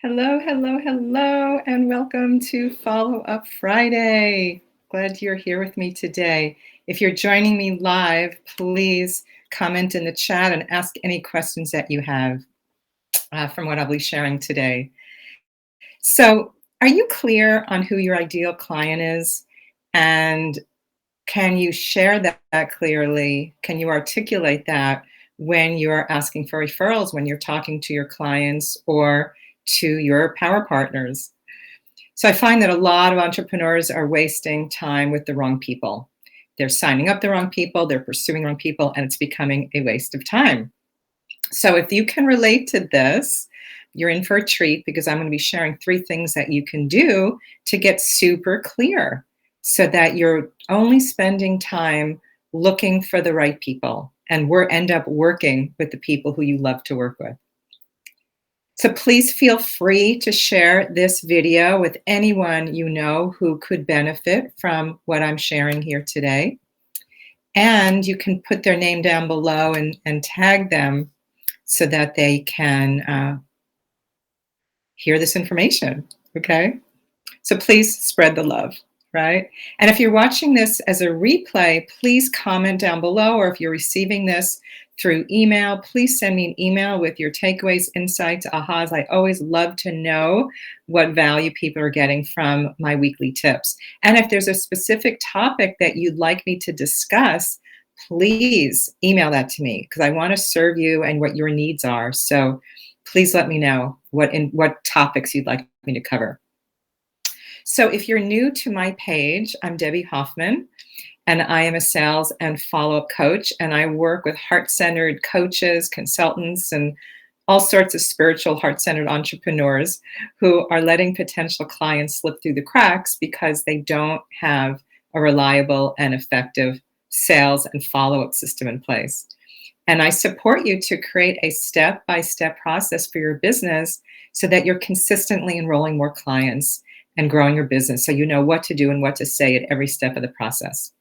Hello, hello, hello, and welcome to Follow Up Friday. Glad you're here with me today. If you're joining me live, please comment in the chat and ask any questions that you have from what I'll be sharing today. So, are you clear on who your ideal client is? And can you share that clearly? Can you articulate that when you're asking for referrals, when you're talking to your clients or to your power partners? So I find that a lot of entrepreneurs are wasting time with the wrong people. They're signing up the wrong people, they're pursuing the wrong people, and it's becoming a waste of time. So if you can relate to this, you're in for a treat because I'm going to be sharing 3 things that you can do to get super clear so that you're only spending time looking for the right people and end up working with the people who you love to work with. So please feel free to share this video with anyone you know who could benefit from what I'm sharing here today. And you can put their name down below and tag them so that they can hear this information, okay? So please spread the love, right? And if you're watching this as a replay, please comment down below, or if you're receiving this through email, please send me an email with your takeaways, insights, ahas. I always love to know what value people are getting from my weekly tips. And if there's a specific topic that you'd like me to discuss, please email that to me because I want to serve you and what your needs are. So please let me know what topics you'd like me to cover. So if you're new to my page, I'm Debbie Hoffman, and I am a sales and follow-up coach, and I work with heart-centered coaches, consultants, and all sorts of spiritual heart-centered entrepreneurs who are letting potential clients slip through the cracks because they don't have a reliable and effective sales and follow-up system in place. And I support you to create a step-by-step process for your business so that you're consistently enrolling more clients and growing your business so you know what to do and what to say at every step of the process.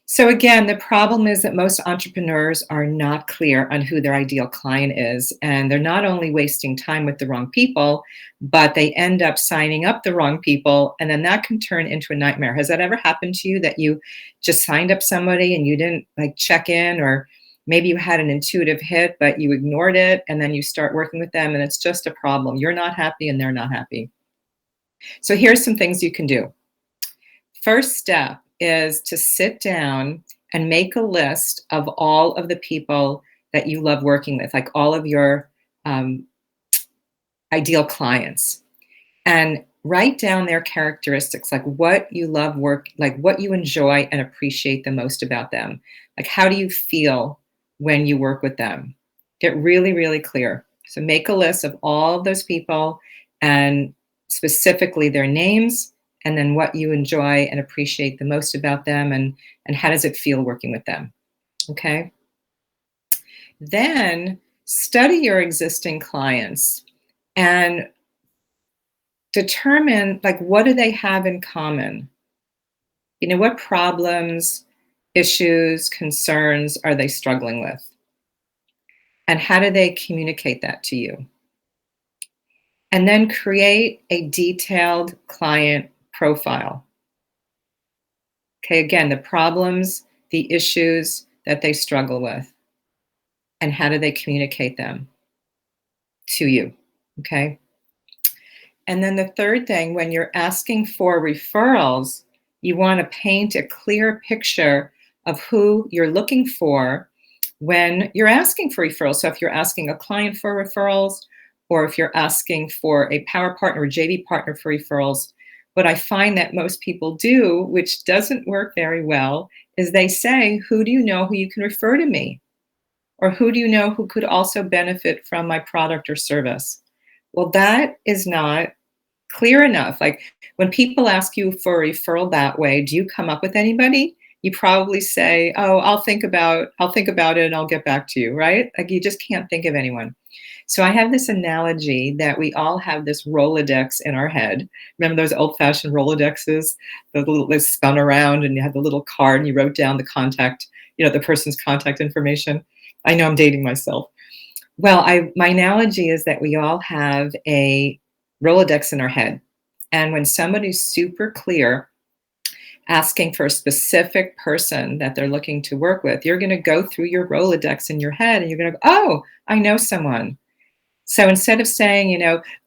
So again, the problem is that most entrepreneurs are not clear on who their ideal client is, and they're not only wasting time with the wrong people, but they end up signing up the wrong people, and then that can turn into a nightmare. Has that ever happened to you, that you just signed up somebody and you didn't check in, or maybe you had an intuitive hit, but you ignored it, and then you start working with them and it's just a problem. You're not happy and they're not happy. So here's some things you can do. First step is to sit down and make a list of all of the people that you love working with, like all of your ideal clients, and write down their characteristics, like what you love like what you enjoy and appreciate the most about them. Like, how do you feel when you work with them? Get really, really clear. So make a list of all of those people and specifically their names, and then what you enjoy and appreciate the most about them, and how does it feel working with them, okay? Then study your existing clients and determine, what do they have in common? You know, what problems, issues, concerns are they struggling with? And how do they communicate that to you? And then create a detailed client profile. Okay, again, the problems, the issues that they struggle with, and how do they communicate them to you, okay? And then the third thing, when you're asking for referrals, you want to paint a clear picture of who you're looking for when you're asking for referrals. So if you're asking a client for referrals, or if you're asking for a power partner or JV partner for referrals, what I find that most people do, which doesn't work very well, is they say, who do you know who you can refer to me? Or who do you know who could also benefit from my product or service? Well, that is not clear enough. Like, when people ask you for a referral that way, do you come up with anybody? You probably say, oh, I'll think about it and I'll get back to you, right? Like, you just can't think of anyone. So I have this analogy that we all have this Rolodex in our head. Remember those old-fashioned Rolodexes? They spun around and you had the little card and you wrote down the person's contact information. I know I'm dating myself. Well, my analogy is that we all have a Rolodex in our head. And when somebody's super clear asking for a specific person that they're looking to work with, you're going to go through your Rolodex in your head and you're going to go, oh, I know someone. So instead of saying,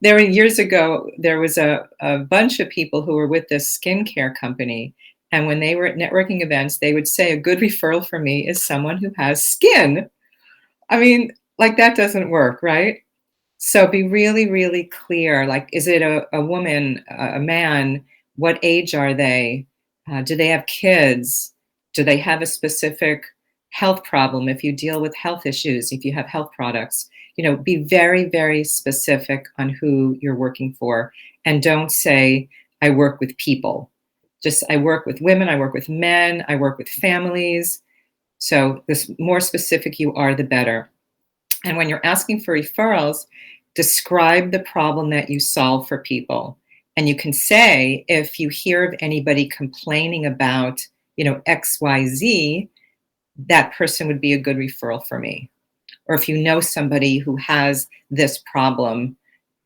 there were years ago, there was a bunch of people who were with this skincare company. And when they were at networking events, they would say, a good referral for me is someone who has skin. I mean, like that doesn't work, right? So be really, really clear. Like, is it a woman, a man? What age are they? Do they have kids? Do they have a specific health problem? If you deal with health issues, if you have health products, be very, very specific on who you're working for. And don't say, I work with people. Just, I work with women, I work with men, I work with families. So the more specific you are, the better. And when you're asking for referrals, describe the problem that you solve for people. And you can say, if you hear of anybody complaining about, XYZ, that person would be a good referral for me. Or if you know somebody who has this problem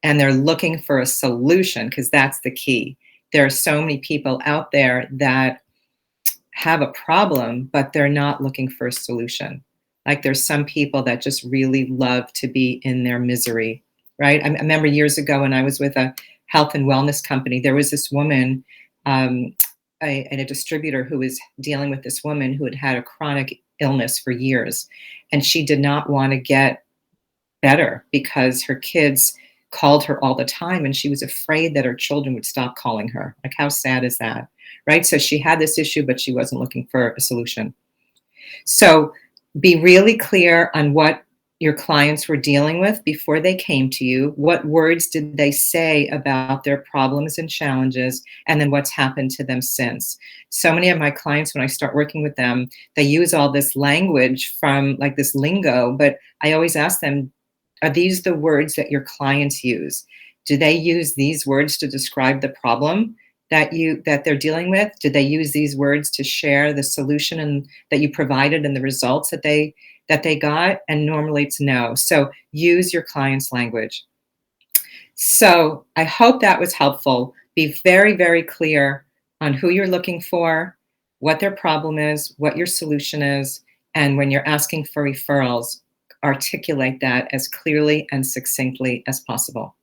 and they're looking for a solution, because that's the key. There are so many people out there that have a problem, but they're not looking for a solution. Like there's some people that just really love to be in their misery, right? I remember years ago when I was with a health and wellness company, there was this woman, um, and a distributor who was dealing with this woman who had had a chronic illness for years. And she did not want to get better because her kids called her all the time and she was afraid that her children would stop calling her. Like, how sad is that? Right? So she had this issue, but she wasn't looking for a solution. So be really clear on what your clients were dealing with before they came to you. What words did they say about their problems and challenges? And then what's happened to them since? So many of my clients, when I start working with them, they use all this language from like this lingo, but I always ask them, are these the words that your clients use? Do they use these words to describe the problem that they're dealing with? Did they use these words to share the solution and that you provided and the results that they got? And normally it's no. So use your client's language. So I hope that was helpful. Be very, very clear on who you're looking for, what their problem is, what your solution is, and when you're asking for referrals, articulate that as clearly and succinctly as possible.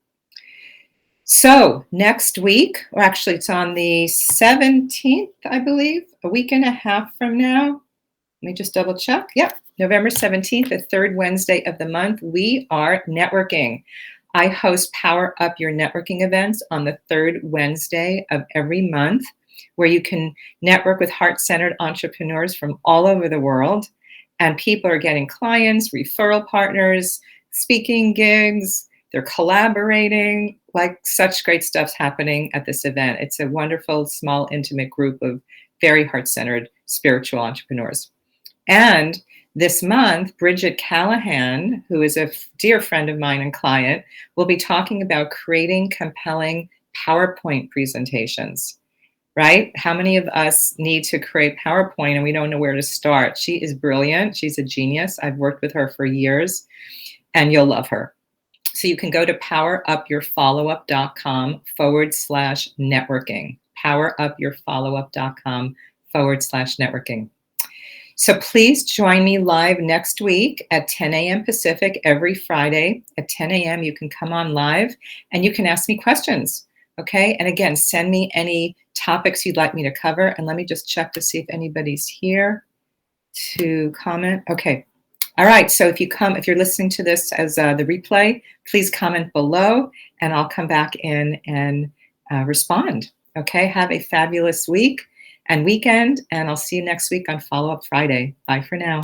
So next week, or actually it's on the 17th, I believe, a week and a half from now. Let me just double check. Yep, November 17th, the third Wednesday of the month, we are networking. I host Power Up Your Networking events on the third Wednesday of every month, where you can network with heart-centered entrepreneurs from all over the world. And people are getting clients, referral partners, speaking gigs, they're collaborating, like such great stuff's happening at this event. It's a wonderful, small, intimate group of very heart-centered spiritual entrepreneurs. And this month, Bridget Callahan, who is a dear friend of mine and client, will be talking about creating compelling PowerPoint presentations, right? How many of us need to create PowerPoint and we don't know where to start? She is brilliant. She's a genius. I've worked with her for years and you'll love her. So you can go to powerupyourfollowup.com/networking, powerupyourfollowup.com/networking. So please join me live next week at 10 a.m. Pacific every Friday. At 10 a.m. you can come on live and you can ask me questions, okay? And again, send me any topics you'd like me to cover. And let me just check to see if anybody's here to comment. Okay. All right, so if you're listening to this as the replay, please comment below and I'll come back in and respond. Okay, have a fabulous week and weekend, and I'll see you next week on Follow Up Friday. Bye for now.